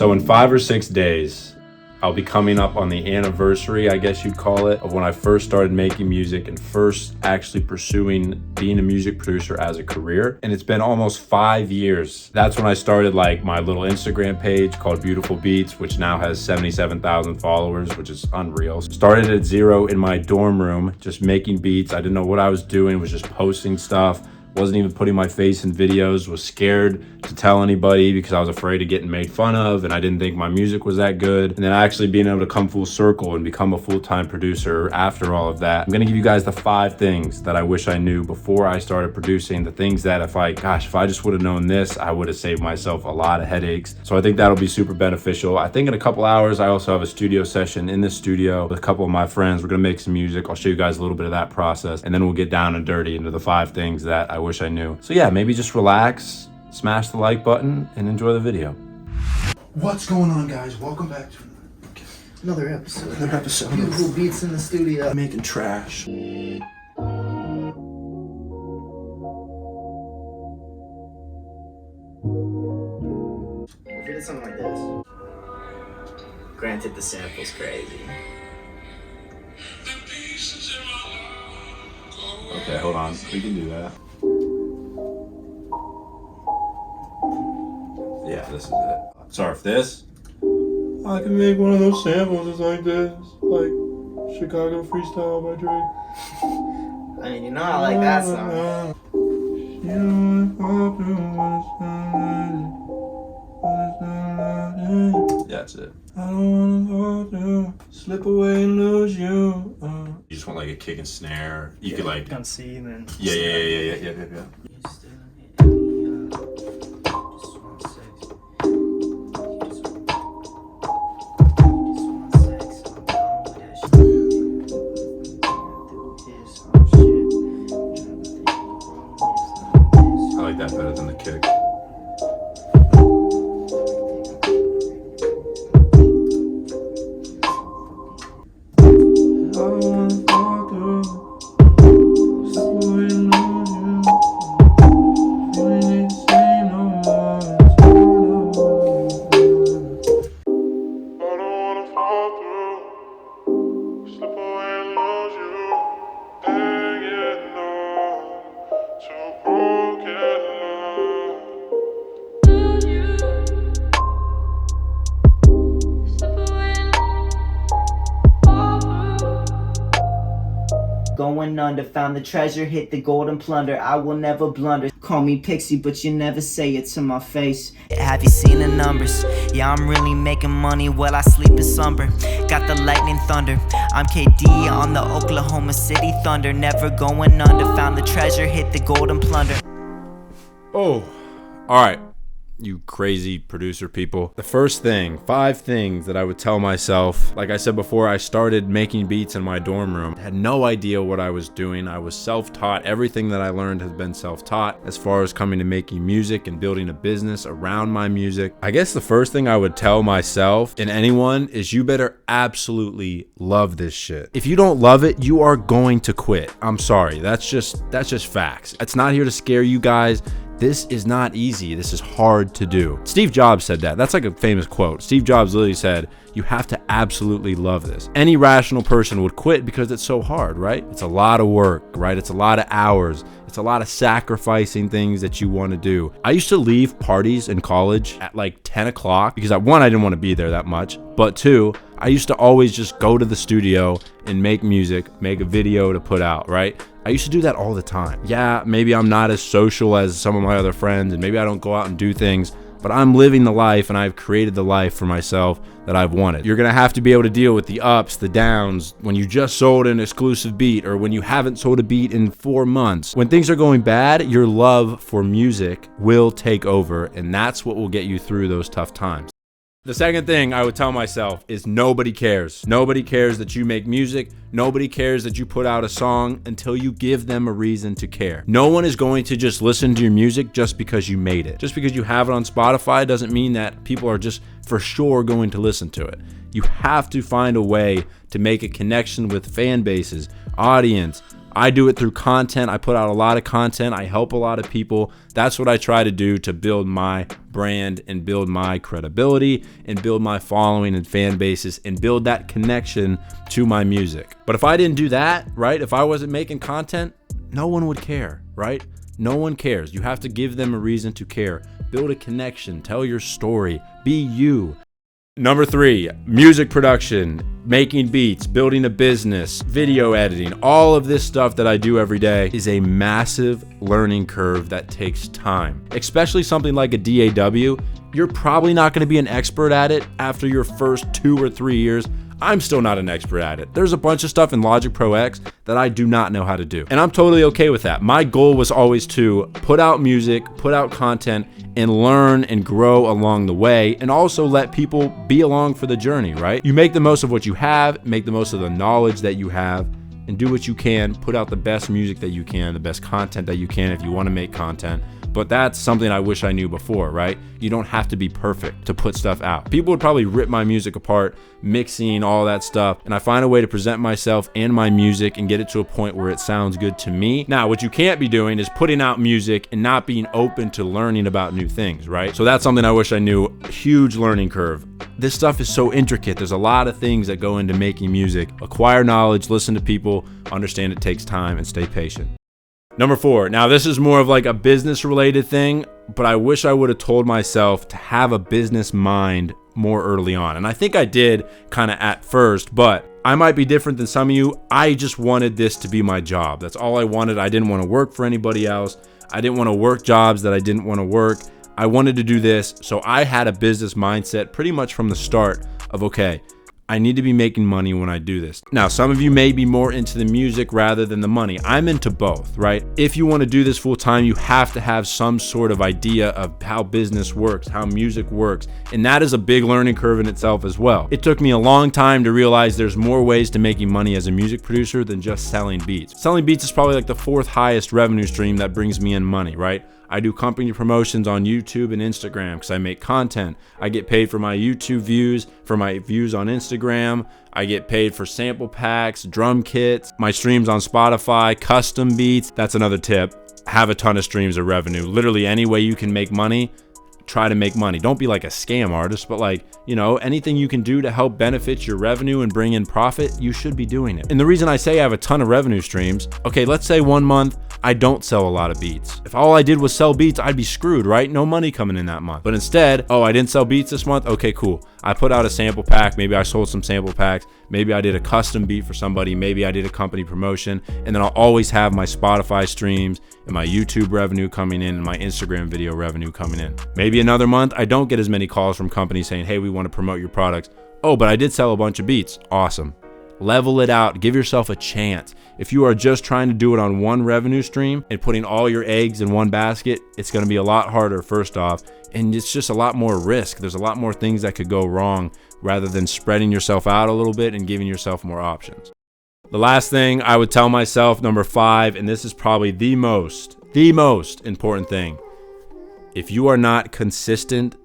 So in 5 or 6 days, I'll be coming up on the anniversary, I guess you'd call it, of when I first started making music and first actually pursuing being a music producer as a career. And it's been almost 5 years. That's when I started like my little Instagram page called Beautiful Beats, which now has 77,000 followers, which is unreal. Started at zero in my dorm room, just making beats. I didn't know what I was doing, was just posting stuff. Wasn't even putting my face in videos, was scared to tell anybody because I was afraid of getting made fun of, and I didn't think my music was that good. And then actually being able to come full circle and become a full-time producer after all of that. I'm gonna give you guys the 5 things that I wish I knew before I started producing, the things that if I just would have known this, I would have saved myself a lot of headaches. So I think that'll be super beneficial. I think in a couple hours, I also have a studio session in this studio with a couple of my friends. We're gonna make some music. I'll show you guys a little bit of that process, and then we'll get down and dirty into the 5 things that I wish I knew. So yeah, maybe just relax, smash the like button, and enjoy the video. What's going on, guys? Welcome back to Another episode. another episode Beautiful of beats in the studio. Making Trash. If we did something like this. Granted, the sample's crazy. Okay, hold on. We can do that. Yeah, this is it. Sorry for this. I can make one of those samples just like this. Like Chicago Freestyle by Drake. I mean, you know I like that song. That's it. I don't want to slip away and lose you. You just want like a kick and snare. You could like on C and then. Yeah. I like that better than the kick. Going under, found the treasure, hit the golden plunder. I will never blunder. Call me Pixie, but you never say it to my face. Have you seen the numbers? Yeah, I'm really making money while I sleep in slumber. Got the lightning thunder. I'm KD on the Oklahoma City Thunder. Never going under, found the treasure, hit the golden plunder. Oh, all right. You crazy producer people. The first thing, 5 things that I would tell myself. Like I said before, I started making beats in my dorm room. I had no idea what I was doing. I was self-taught. Everything that I learned has been self-taught as far as coming to making music and building a business around my music. I guess the first thing I would tell myself and anyone is you better absolutely love this shit. If you don't love it, you are going to quit. I'm sorry. That's just facts. It's not here to scare you guys. This is not easy. This is hard to do. Steve Jobs said that. That's like a famous quote. Steve Jobs literally said, you have to absolutely love this. Any rational person would quit because it's so hard, right? It's a lot of work, right? It's a lot of hours. It's a lot of sacrificing things that you want to do. I used to leave parties in college at like 10 o'clock because one, I didn't want to be there that much, but 2, I used to always just go to the studio and make music, make a video to put out, right? I used to do that all the time. Yeah, maybe I'm not as social as some of my other friends, and maybe I don't go out and do things, but I'm living the life and I've created the life for myself that I've wanted. You're gonna have to be able to deal with the ups, the downs, when you just sold an exclusive beat or when you haven't sold a beat in 4 months. When things are going bad, your love for music will take over, and that's what will get you through those tough times. The second thing I would tell myself is nobody cares. Nobody cares that you make music. Nobody cares that you put out a song until you give them a reason to care. No one is going to just listen to your music just because you made it. Just because you have it on Spotify doesn't mean that people are just for sure going to listen to it. You have to find a way to make a connection with fan bases, audience, I do it through content. I put out a lot of content. I help a lot of people. That's what I try to do to build my brand and build my credibility and build my following and fan bases and build that connection to my music. But if I didn't do that, right? If I wasn't making content, no one would care, right? No one cares. You have to give them a reason to care. Build a connection. Tell your story. Be you. Number 3, music production, making beats, building a business, video editing. All of this stuff that I do every day is a massive learning curve that takes time. Especially something like a DAW. You're probably not going to be an expert at it after your first 2 or 3 years. I'm still not an expert at it. There's a bunch of stuff in Logic Pro X that I do not know how to do. And I'm totally okay with that. My goal was always to put out music, put out content, and learn and grow along the way, and also let people be along for the journey, right? You make the most of what you have, make the most of the knowledge that you have, and do what you can, put out the best music that you can, the best content that you can if you want to make content. But that's something I wish I knew before, right? You don't have to be perfect to put stuff out. People would probably rip my music apart, mixing, all that stuff, and I find a way to present myself and my music and get it to a point where it sounds good to me. Now, what you can't be doing is putting out music and not being open to learning about new things, right? So that's something I wish I knew. Huge learning curve. This stuff is so intricate. There's a lot of things that go into making music. Acquire knowledge, listen to people, understand it takes time, and stay patient. Number 4, now this is more of like a business related thing, but I wish I would have told myself to have a business mind more early on. And I think I did kind of at first, but I might be different than some of you. I just wanted this to be my job. That's all I wanted. I didn't want to work for anybody else. I didn't want to work jobs that I didn't want to work. I wanted to do this. So I had a business mindset pretty much from the start of, okay, I need to be making money when I do this. Now, some of you may be more into the music rather than the money. I'm into both, right? If you want to do this full time, you have to have some sort of idea of how business works, how music works. And that is a big learning curve in itself as well. It took me a long time to realize there's more ways to making money as a music producer than just selling beats. Selling beats is probably like the 4th highest revenue stream that brings me in money, right? I do company promotions on YouTube and Instagram because I make content. I get paid for my YouTube views, for my views on Instagram. I get paid for sample packs, drum kits, my streams on Spotify, custom beats. That's another tip. Have a ton of streams of revenue. Literally any way you can make money, try to make money. Don't be like a scam artist, but like, you know, anything you can do to help benefit your revenue and bring in profit, you should be doing it. And the reason I say I have a ton of revenue streams, okay, let's say one month I don't sell a lot of beats. If all I did was sell beats, I'd be screwed, right? No money coming in that month. But instead, oh, I didn't sell beats this month? Okay, cool. I put out a sample pack. Maybe I sold some sample packs. Maybe I did a custom beat for somebody. Maybe I did a company promotion. And then I'll always have my Spotify streams and my YouTube revenue coming in and my Instagram video revenue coming in. Maybe another month, I don't get as many calls from companies saying, hey, we want to promote your products. Oh, but I did sell a bunch of beats. Awesome. Level it out. Give yourself a chance. If you are just trying to do it on one revenue stream and putting all your eggs in one basket, it's going to be a lot harder, first off, and it's just a lot more risk. There's a lot more things that could go wrong rather than spreading yourself out a little bit and giving yourself more options. The last thing I would tell myself, number 5, and this is probably the most important thing. If you are not consistent,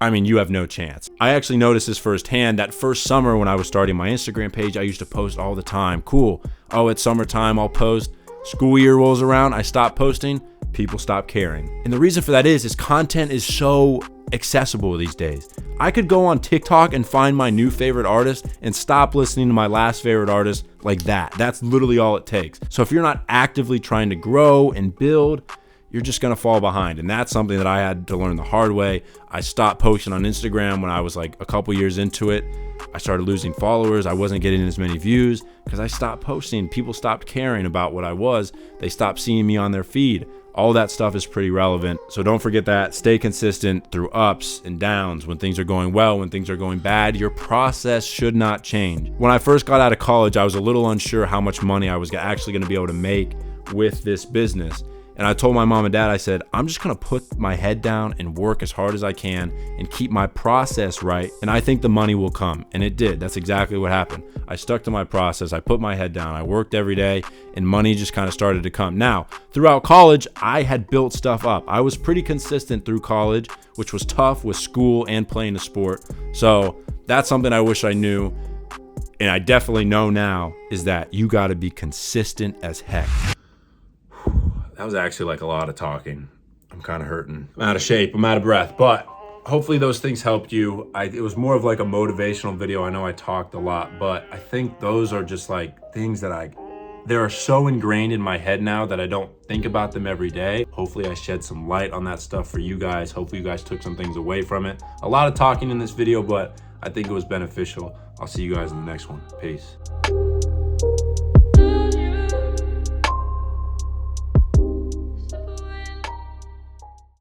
I mean, you have no chance. I actually noticed this firsthand. That first summer when I was starting my Instagram page, I used to post all the time. Cool. Oh, it's summertime, I'll post. School year rolls around, I stop posting. People stop caring. And the reason for that is content is so accessible these days. I could go on TikTok and find my new favorite artist and stop listening to my last favorite artist like that. That's literally all it takes. So if you're not actively trying to grow and build, you're just going to fall behind. And that's something that I had to learn the hard way. I stopped posting on Instagram when I was like a couple years into it. I started losing followers. I wasn't getting as many views because I stopped posting. People stopped caring about what I was. They stopped seeing me on their feed. All that stuff is pretty relevant. So don't forget that. Stay consistent through ups and downs. When things are going well, when things are going bad, your process should not change. When I first got out of college, I was a little unsure how much money I was actually going to be able to make with this business. And I told my mom and dad, I said, I'm just going to put my head down and work as hard as I can and keep my process right. And I think the money will come. And it did. That's exactly what happened. I stuck to my process. I put my head down. I worked every day and money just kind of started to come. Now, throughout college, I had built stuff up. I was pretty consistent through college, which was tough with school and playing a sport. So that's something I wish I knew. and I definitely know now, is that you got to be consistent as heck. That was actually like a lot of talking. I'm kind of hurting. I'm out of shape. I'm out of breath. But hopefully those things helped you. It was more of like a motivational video. I know I talked a lot, but I think those are just like things that they are so ingrained in my head now that I don't think about them every day. Hopefully I shed some light on that stuff for you guys. Hopefully you guys took some things away from it. A lot of talking in this video, but I think it was beneficial. I'll see you guys in the next one. Peace.